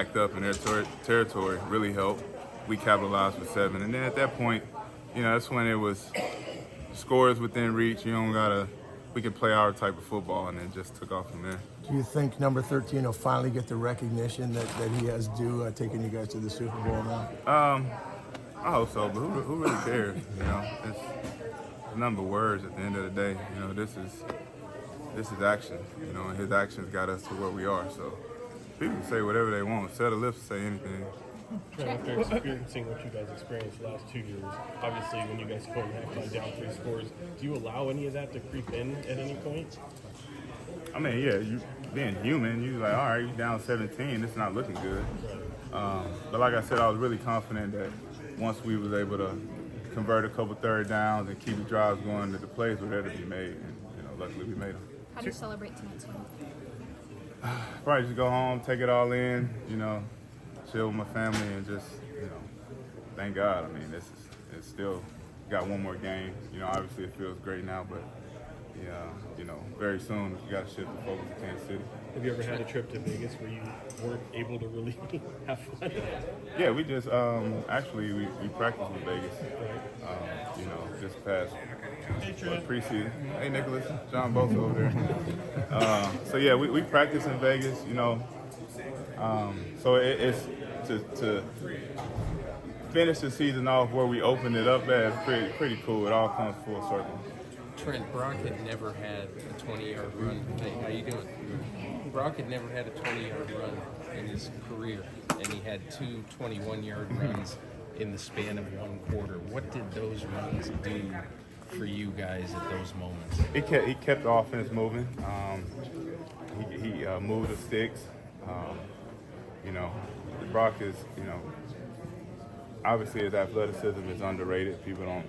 backed up in their territory really helped. We capitalized for 7. And then at that point, that's when it was scores within reach. We could play our type of football, and then just took off from there. Do you think number 13 will finally get the recognition that he has due, taking you guys to the Super Bowl now? I hope so, but who really cares? It's a number of words at the end of the day. This is action. And his actions got us to where we are. So people can say whatever they want. Set a lips to say anything. After experiencing what you guys experienced the last 2 years, obviously when you guys go in halftime down 3 scores, do you allow any of that to creep in at any point? I mean, yeah, you being human, you're like, all right, you're down 17, it's not looking good. But like I said, I was really confident that once we was able to convert a couple third downs and keep the drives going, that the plays were there to be made, and luckily we made them. How do you celebrate tonight's win? Probably just go home, take it all in, chill with my family, and just, thank God. I mean, it's still got one more game. Obviously it feels great now, but very soon you got to shift the focus to Kansas City. Have you ever had a trip to Vegas where you weren't able to really have fun? Yeah, we just actually we practiced in Vegas. Just past preseason. Hey, Nicholas, John, both over there. So yeah, we practiced in Vegas. So it's to finish the season off where we opened it up at. It's pretty cool. It all comes full circle. Trent, Brock had never had a 20-yard run. Hey, how you doing? Brock had never had a 20-yard run in his career, and he had 2 21-yard runs in the span of 1 quarter. What did those runs do for you guys at those moments? He kept the offense moving. He moved the sticks. Brock is, obviously his athleticism is underrated. People don't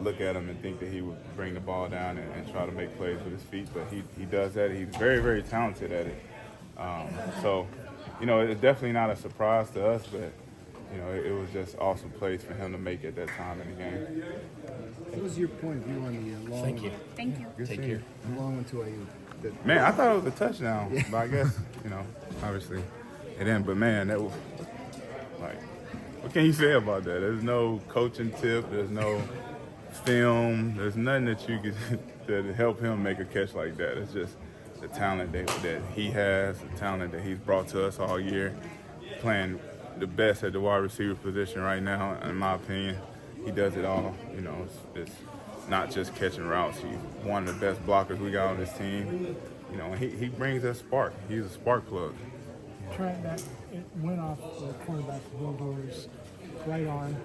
look at him and think that he would bring the ball down and try to make plays with his feet, but he does that. He's very, very talented at it. So it's definitely not a surprise to us, but it was just awesome plays for him to make at that time in the game. What was your point of view on the long? Thank you. Thank you. Take care. The long one to a. Man, I thought it was a touchdown, but I guess obviously it didn't. But man, that was like, what can you say about that? There's no coaching tip. There's no film. There's nothing that you could that help him make a catch like that. It's just the talent that he has, the talent that he's brought to us all year, playing the best at the wide receiver position right now, in my opinion. He does it all. It's not just catching routes. He's one of the best blockers we got on this team. He brings that spark. He's a spark plug. Trent, it went off the cornerback Wilder's right arm,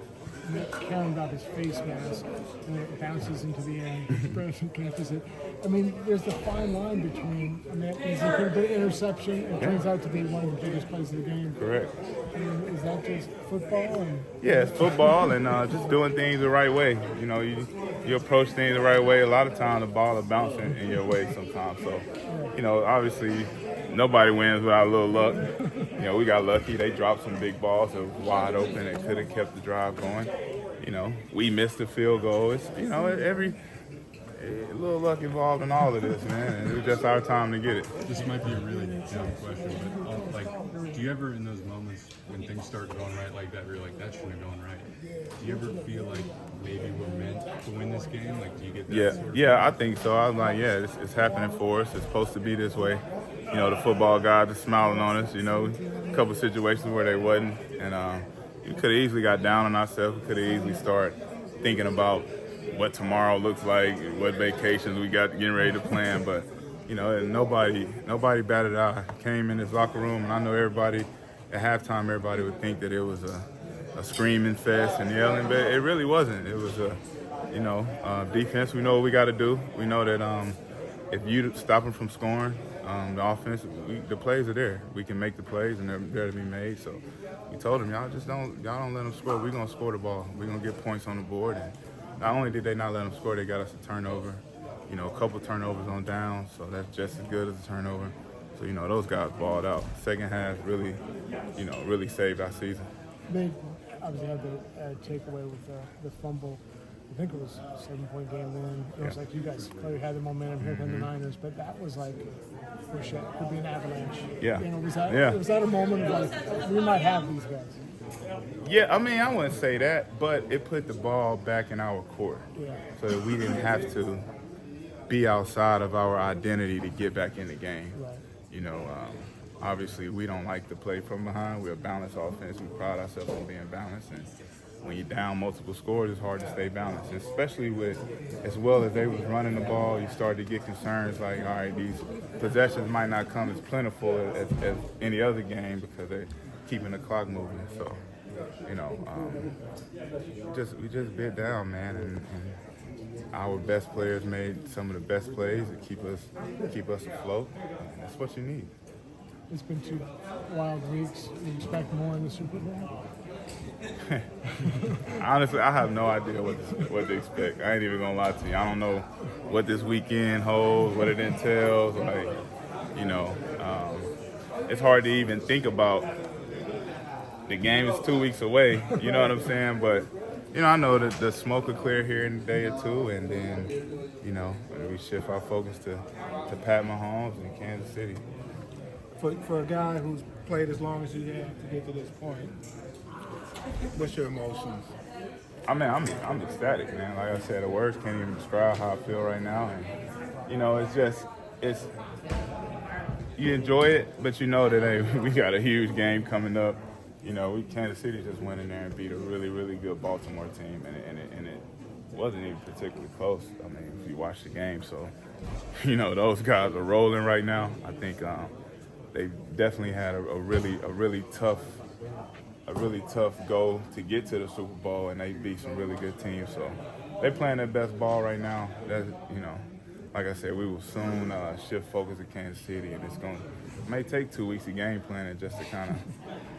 caring about his face mask, and it bounces into the air and Brandon catches it. I mean, there's the fine line between, is it the interception? It turns out to be one of the biggest plays of the game. Correct. Is that just football? Yeah, it's football and just doing things the right way. You approach things the right way. A lot of times the ball is bouncing in your way sometimes. So, obviously nobody wins without a little luck. We got lucky. They dropped some big balls that were wide open and could have kept the drive going. We missed the field goal. It's, every little luck involved in all of this, man. And it was just our time to get it. This might be a really dumb question, but do you ever in those moments when things start going right like that, where you're like, that shouldn't have gone right, do you ever feel like maybe we're meant to win this game? Like, do you get that? Yeah, I think so. I was like, yeah, it's happening for us. It's supposed to be this way. The football gods are smiling on us. A couple situations where they wasn't, and we could have easily got down on ourselves. We could have easily started thinking about what tomorrow looks like, what vacations we got getting ready to plan. But nobody batted an eye. Came in this locker room, and I know everybody at halftime, everybody would think that it was a screaming fest and yelling, but it really wasn't. It was defense. We know what we got to do. We know that if you stop them from scoring, the offense, the plays are there. We can make the plays, and they're there to be made. So we told them, y'all don't let them score. We're gonna score the ball. We're gonna get points on the board. And not only did they not let them score, they got us a turnover. A couple turnovers on downs, so that's just as good as a turnover. So those guys balled out. Second half really, really saved our season. They obviously had the takeaway with the fumble. I think it was a 7-point game then. It was like you guys clearly had the momentum here from the Niners, but that was like, oh shit, it could be an avalanche. Yeah. You know, was that Yeah. was that a moment of like, we might have these guys? Yeah, I mean, I wouldn't say that, but it put the ball back in our court Yeah. so that we didn't have to be outside of our identity to get back in the game. Right. You know, obviously we don't like to play from behind. We're a balanced offense. We pride ourselves on being balanced. And when you're down multiple scores, it's hard to stay balanced, especially with as well as they was running the ball. You start to get concerns like, all right, these possessions might not come as plentiful as any other game because they're keeping the clock moving. So, you know, we just bit down, man, and our best players made some of the best plays to keep us afloat. And that's what you need. It's been 2 wild weeks. You expect more in the Super Bowl? Honestly, I have no idea what to expect. I ain't even gonna lie to you. I don't know what this weekend holds, what it entails. Like, you know, it's hard to even think about. The game is 2 weeks away. You know what I'm saying? But you know, I know that the smoke will clear here in a day or two, and then, you know, we shift our focus to Pat Mahomes in Kansas City. For a guy who's played as long as you have to get to this point, what's your emotions? I mean, I'm ecstatic, man. Like I said, the words can't even describe how I feel right now. And, you know, it's you enjoy it, but you know that, hey, we got a huge game coming up. You know, Kansas City just went in there and beat a really, really good Baltimore team, and it wasn't even particularly close. I mean, if you watch the game, so, you know, those guys are rolling right now. I think they definitely had a really tough goal to get to the Super Bowl, and they beat some really good teams. So they're playing their best ball right now. That, you know, like I said, we will soon shift focus to Kansas City, and it may take 2 weeks of game planning just to kind of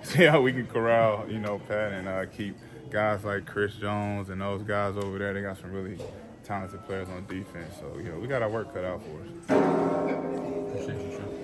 see how we can corral, you know, Pat, and keep guys like Chris Jones and those guys over there. They got some really talented players on defense. So, you know, we got our work cut out for us. Appreciate you, Trent.